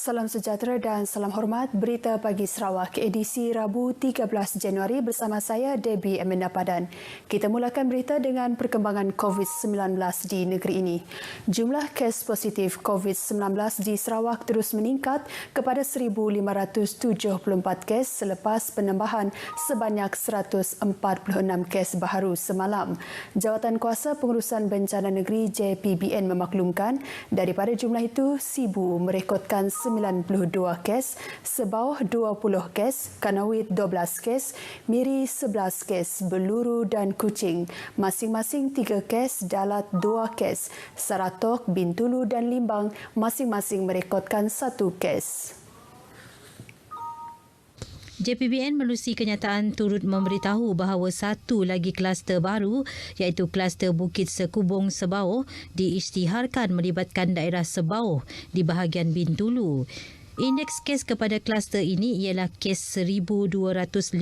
Salam sejahtera dan salam hormat. Berita Pagi Sarawak, edisi Rabu 13 Januari bersama saya, Debbie Amanda Padan. Kita mulakan berita dengan perkembangan COVID-19 di negeri ini. Jumlah kes positif COVID-19 di Sarawak terus meningkat kepada 1,574 kes selepas penambahan sebanyak 146 kes baharu semalam. Jawatan Kuasa Pengurusan Bencana Negeri JPBN memaklumkan daripada jumlah itu, Sibu merekodkan 92 kes, Sebauh 20 kes, Kanawit 12 kes, Miri 11 kes, Beluru dan Kuching masing-masing 3 kes, Dalat 2 kes, Saratok, Bintulu dan Limbang masing-masing merekodkan 1 kes. JPBN menerusi kenyataan turut memberitahu bahawa satu lagi kluster baru iaitu kluster Bukit Sekubung Sebauh diisytiharkan melibatkan daerah Sebauh di bahagian Bintulu. Indeks kes kepada kluster ini ialah kes 1,258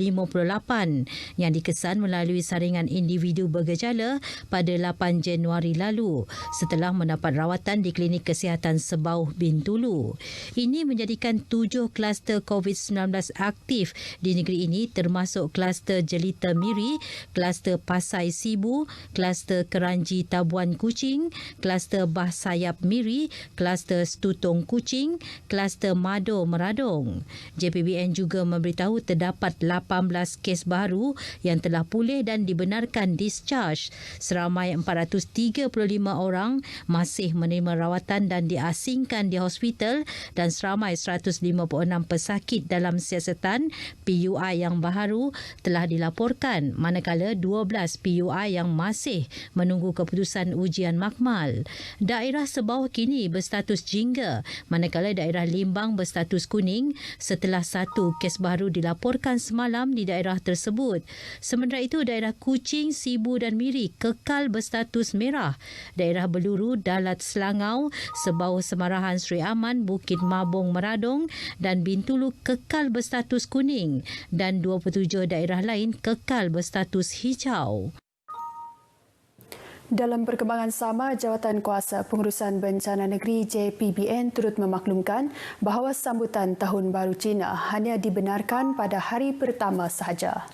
yang dikesan melalui saringan individu bergejala pada 8 Januari lalu setelah mendapat rawatan di Klinik Kesihatan Sebauh Bintulu. Ini menjadikan 7 kluster COVID-19 aktif di negeri ini termasuk kluster Jelita Miri, kluster Pasai Sibu, kluster Keranji Tabuan Kuching, kluster Bah Sayap Miri, kluster Stutong Kuching, kluster Mado Meradong. JPBN juga memberitahu terdapat 18 kes baru yang telah pulih dan dibenarkan discharge. Seramai 435 orang masih menerima rawatan dan diasingkan di hospital dan seramai 156 pesakit dalam siasatan PUI yang baharu telah dilaporkan, manakala 12 PUI yang masih menunggu keputusan ujian makmal. Daerah Sebauh kini berstatus jingga, manakala daerah Limbang berstatus kuning setelah 1 kes baru dilaporkan semalam di daerah tersebut. Sementara itu, daerah Kuching, Sibu dan Miri kekal berstatus merah. Daerah Beluru, Dalat Selangau, Sebauh Semarahan Sri Aman, Bukit Mabong Meradong dan Bintulu kekal berstatus kuning dan 27 daerah lain kekal berstatus hijau. Dalam perkembangan sama, Jawatan Kuasa Pengurusan Bencana Negeri JPBN turut memaklumkan bahawa sambutan Tahun Baru Cina hanya dibenarkan pada hari pertama sahaja.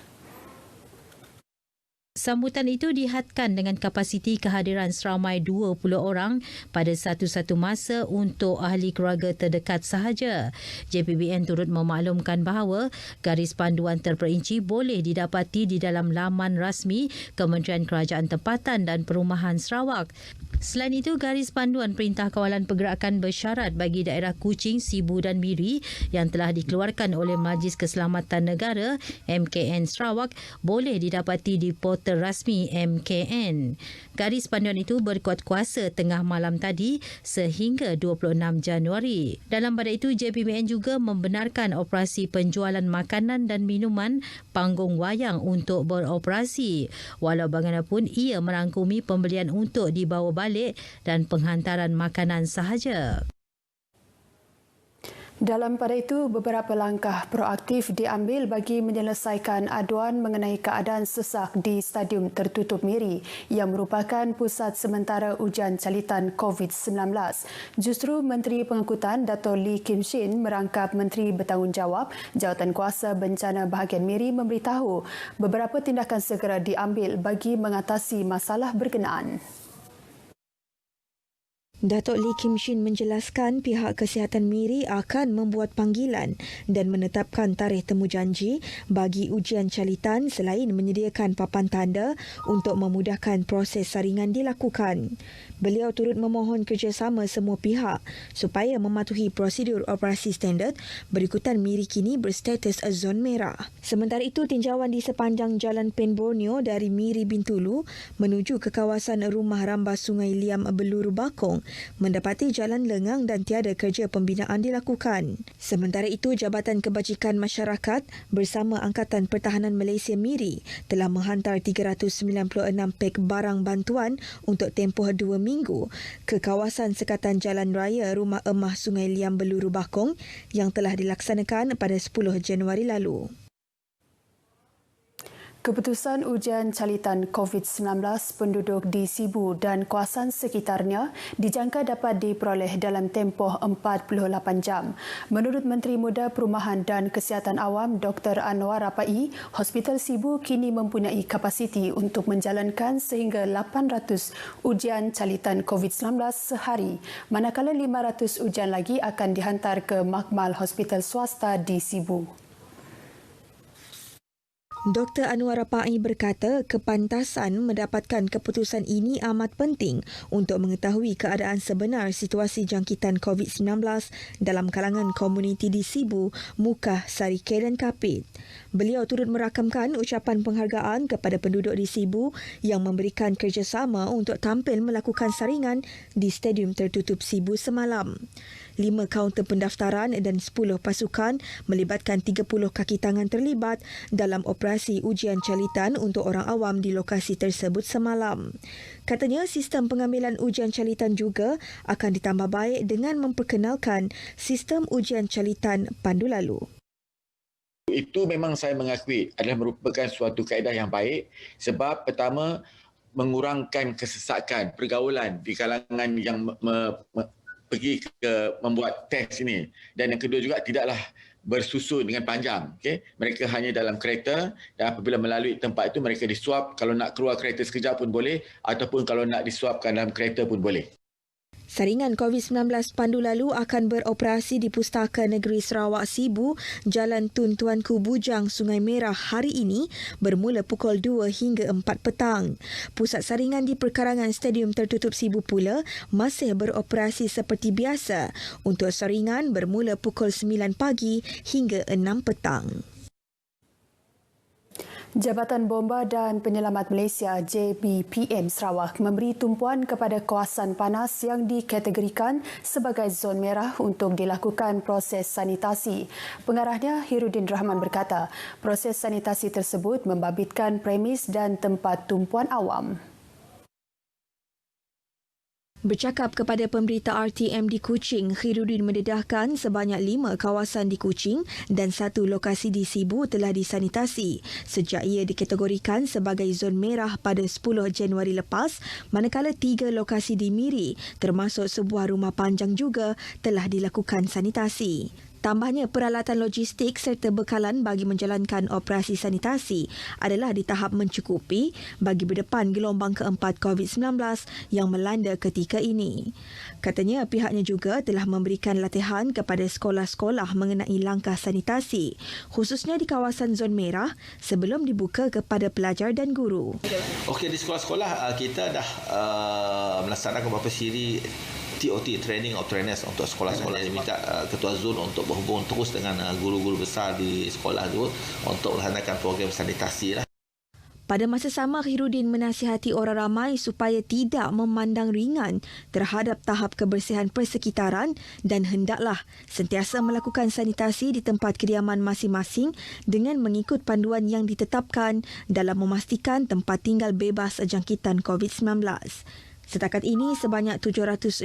Sambutan itu dihadkan dengan kapasiti kehadiran seramai 20 orang pada satu-satu masa untuk ahli keluarga terdekat sahaja. JPBN turut memaklumkan bahawa garis panduan terperinci boleh didapati di dalam laman rasmi Kementerian Kerajaan Tempatan dan Perumahan Sarawak. Selain itu, garis panduan Perintah Kawalan Pergerakan bersyarat bagi daerah Kuching, Sibu dan Miri yang telah dikeluarkan oleh Majlis Keselamatan Negara MKN Sarawak boleh didapati di portal rasmi MKN. Garis panduan itu berkuat kuasa tengah malam tadi sehingga 26 Januari. Dalam pada itu, JPBN juga membenarkan operasi penjualan makanan dan minuman panggung wayang untuk beroperasi. Walau bagaimanapun, ia merangkumi pembelian untuk dibawa balik dan penghantaran makanan sahaja. Dalam pada itu, beberapa langkah proaktif diambil bagi menyelesaikan aduan mengenai keadaan sesak di Stadium Tertutup Miri yang merupakan pusat sementara ujian calitan COVID-19. Justru Menteri Pengangkutan Dato' Lee Kim Shin merangkap Menteri Bertanggungjawab Jawatan Kuasa Bencana Bahagian Miri memberitahu beberapa tindakan segera diambil bagi mengatasi masalah berkenaan. Dato' Lee Kim Shin menjelaskan pihak Kesihatan Miri akan membuat panggilan dan menetapkan tarikh temujanji bagi ujian calitan selain menyediakan papan tanda untuk memudahkan proses saringan dilakukan. Beliau turut memohon kerjasama semua pihak supaya mematuhi prosedur operasi standard berikutan Miri kini berstatus zon merah. Sementara itu, tinjauan di sepanjang Jalan Pen Borneo dari Miri Bintulu menuju ke kawasan Rumah Rambas Sungai Liam Beluru Bakong mendapati jalan lengang dan tiada kerja pembinaan dilakukan. Sementara itu, Jabatan Kebajikan Masyarakat bersama Angkatan Pertahanan Malaysia Miri telah menghantar 396 pek barang bantuan untuk tempoh 2 minggu ke kawasan sekatan Jalan Raya Rumah Emah Sungai Liam Beluru Bakong yang telah dilaksanakan pada 10 Januari lalu. Keputusan ujian calitan COVID-19 penduduk di Sibu dan kawasan sekitarnya dijangka dapat diperoleh dalam tempoh 48 jam. Menurut Menteri Muda Perumahan dan Kesihatan Awam Dr. Anwar Rapai, Hospital Sibu kini mempunyai kapasiti untuk menjalankan sehingga 800 ujian calitan COVID-19 sehari, manakala 500 ujian lagi akan dihantar ke makmal hospital swasta di Sibu. Dr. Anwar Rapai berkata kepantasan mendapatkan keputusan ini amat penting untuk mengetahui keadaan sebenar situasi jangkitan COVID-19 dalam kalangan komuniti di Sibu, Mukah, Sarike dan Kapit. Beliau turut merakamkan ucapan penghargaan kepada penduduk di Sibu yang memberikan kerjasama untuk tampil melakukan saringan di Stadium Tertutup Sibu semalam. 5 kaunter pendaftaran dan 10 pasukan melibatkan 30 kaki tangan terlibat dalam operasi ujian calitan untuk orang awam di lokasi tersebut semalam. Katanya sistem pengambilan ujian calitan juga akan ditambah baik dengan memperkenalkan sistem ujian calitan pandu lalu. Itu memang saya mengakui adalah merupakan suatu kaedah yang baik sebab pertama mengurangkan kesesakan pergaulan di kalangan yang pergi ke membuat test ini, dan yang kedua juga tidaklah bersusun dengan panjang. Okay? Mereka hanya dalam kereta dan apabila melalui tempat itu mereka disuap, kalau nak keluar kereta sekejap pun boleh ataupun kalau nak disuapkan dalam kereta pun boleh. Saringan COVID-19 pandu lalu akan beroperasi di Pustaka Negeri Sarawak Sibu, Jalan Tun Tuanku Bujang, Sungai Merah hari ini bermula pukul 2 hingga 4 petang. Pusat saringan di perkarangan Stadium Tertutup Sibu pula masih beroperasi seperti biasa untuk saringan bermula pukul 9 pagi hingga 6 petang. Jabatan Bomba dan Penyelamat Malaysia JBPM Sarawak memberi tumpuan kepada kawasan panas yang dikategorikan sebagai zon merah untuk dilakukan proses sanitasi. Pengarahnya Hirudin Rahman berkata, proses sanitasi tersebut membabitkan premis dan tempat tumpuan awam. Bercakap kepada pemberita RTM di Kuching, Khairuddin mendedahkan sebanyak 5 kawasan di Kuching dan 1 lokasi di Sibu telah disanitasi sejak ia dikategorikan sebagai zon merah pada 10 Januari lepas, manakala 3 lokasi di Miri termasuk sebuah rumah panjang juga telah dilakukan sanitasi. Tambahnya, peralatan logistik serta bekalan bagi menjalankan operasi sanitasi adalah di tahap mencukupi bagi berdepan gelombang keempat COVID-19 yang melanda ketika ini. Katanya pihaknya juga telah memberikan latihan kepada sekolah-sekolah mengenai langkah sanitasi, khususnya di kawasan zon merah sebelum dibuka kepada pelajar dan guru. Okey, di sekolah-sekolah kita dah melaksanakan beberapa siri TOT, Training of Trainers untuk sekolah-sekolah. Yang minta Ketua Zon untuk berhubung terus dengan guru-guru besar di sekolah itu untuk melaksanakan program sanitasi lah. Pada masa sama, Khairuddin menasihati orang ramai supaya tidak memandang ringan terhadap tahap kebersihan persekitaran dan hendaklah sentiasa melakukan sanitasi di tempat kediaman masing-masing dengan mengikut panduan yang ditetapkan dalam memastikan tempat tinggal bebas jangkitan COVID-19. Setakat ini, sebanyak 726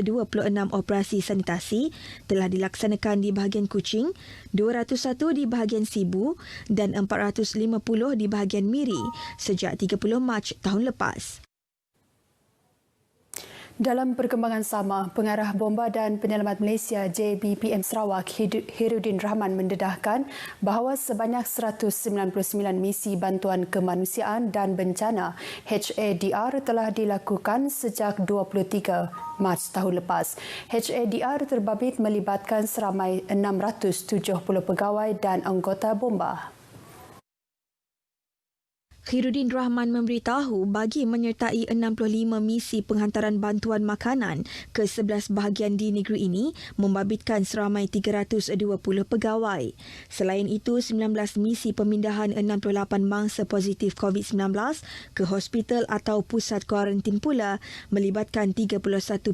operasi sanitasi telah dilaksanakan di bahagian Kuching, 201 di bahagian Sibu dan 450 di bahagian Miri sejak 30 Mac tahun lepas. Dalam perkembangan sama, Pengarah Bomba dan Penyelamat Malaysia JBPM Sarawak Hirudin Rahman mendedahkan bahawa sebanyak 199 misi bantuan kemanusiaan dan bencana HADR telah dilakukan sejak 23 Mac tahun lepas. HADR terbabit melibatkan seramai 670 pegawai dan anggota bomba. Khairuddin Rahman memberitahu bagi menyertai 65 misi penghantaran bantuan makanan ke 11 bahagian di negeri ini membabitkan seramai 320 pegawai. Selain itu, 19 misi pemindahan 68 mangsa positif COVID-19 ke hospital atau pusat kuarantin pula melibatkan 31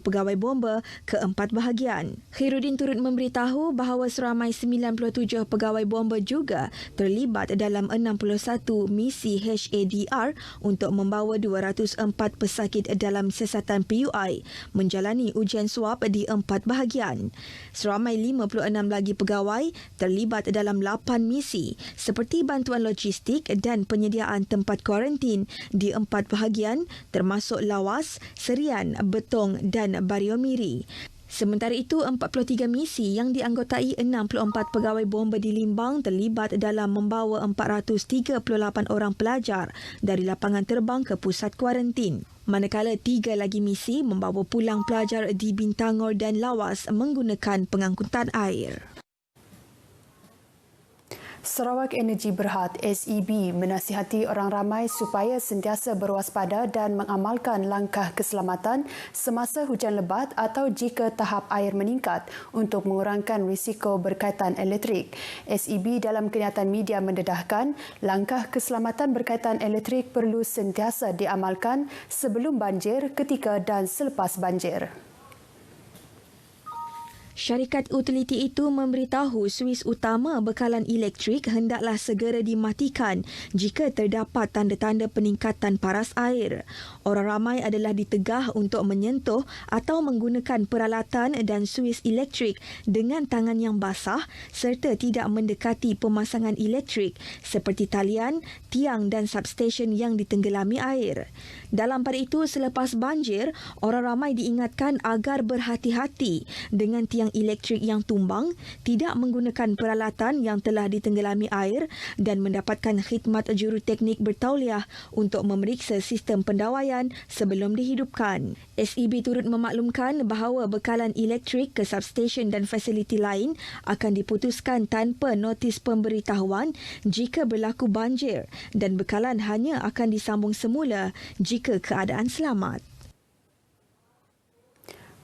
pegawai bomba ke 4 bahagian. Khairuddin turut memberitahu bahawa seramai 97 pegawai bomba juga terlibat dalam 61 misi HADR untuk membawa 204 pesakit dalam siasatan PUI menjalani ujian swab di 4 bahagian. Seramai 56 lagi pegawai terlibat dalam 8 misi seperti bantuan logistik dan penyediaan tempat kuarantin di 4 bahagian termasuk Lawas, Serian, Betong dan Bariomiri. Sementara itu, 43 misi yang dianggotai 64 pegawai bomba di Limbang terlibat dalam membawa 438 orang pelajar dari lapangan terbang ke pusat kuarantin. Manakala 3 lagi misi membawa pulang pelajar di Bintangor dan Lawas menggunakan pengangkutan air. Sarawak Energy Berhad SEB menasihati orang ramai supaya sentiasa berwaspada dan mengamalkan langkah keselamatan semasa hujan lebat atau jika tahap air meningkat untuk mengurangkan risiko berkaitan elektrik. SEB dalam kenyataan media mendedahkan langkah keselamatan berkaitan elektrik perlu sentiasa diamalkan sebelum banjir, ketika dan selepas banjir. Syarikat utiliti itu memberitahu suis utama bekalan elektrik hendaklah segera dimatikan jika terdapat tanda-tanda peningkatan paras air. Orang ramai adalah ditegah untuk menyentuh atau menggunakan peralatan dan suis elektrik dengan tangan yang basah serta tidak mendekati pemasangan elektrik seperti talian, tiang dan substesen yang ditenggelami air. Dalam pada itu, selepas banjir, orang ramai diingatkan agar berhati-hati dengan tiang elektrik yang tumbang, tidak menggunakan peralatan yang telah ditenggelami air dan mendapatkan khidmat juruteknik bertauliah untuk memeriksa sistem pendawaian sebelum dihidupkan. SEB turut memaklumkan bahawa bekalan elektrik ke substesen dan fasiliti lain akan diputuskan tanpa notis pemberitahuan jika berlaku banjir dan bekalan hanya akan disambung semula jika keadaan selamat.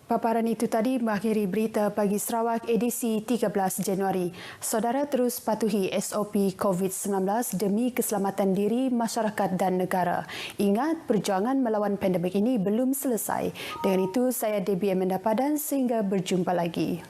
Paparan itu tadi mengakhiri berita pagi Sarawak edisi 13 Januari. Saudara terus patuhi SOP COVID-19 demi keselamatan diri masyarakat dan negara. Ingat, perjuangan melawan pandemik ini belum selesai. Dengan itu, saya Debbie Amanda Padan, sehingga berjumpa lagi.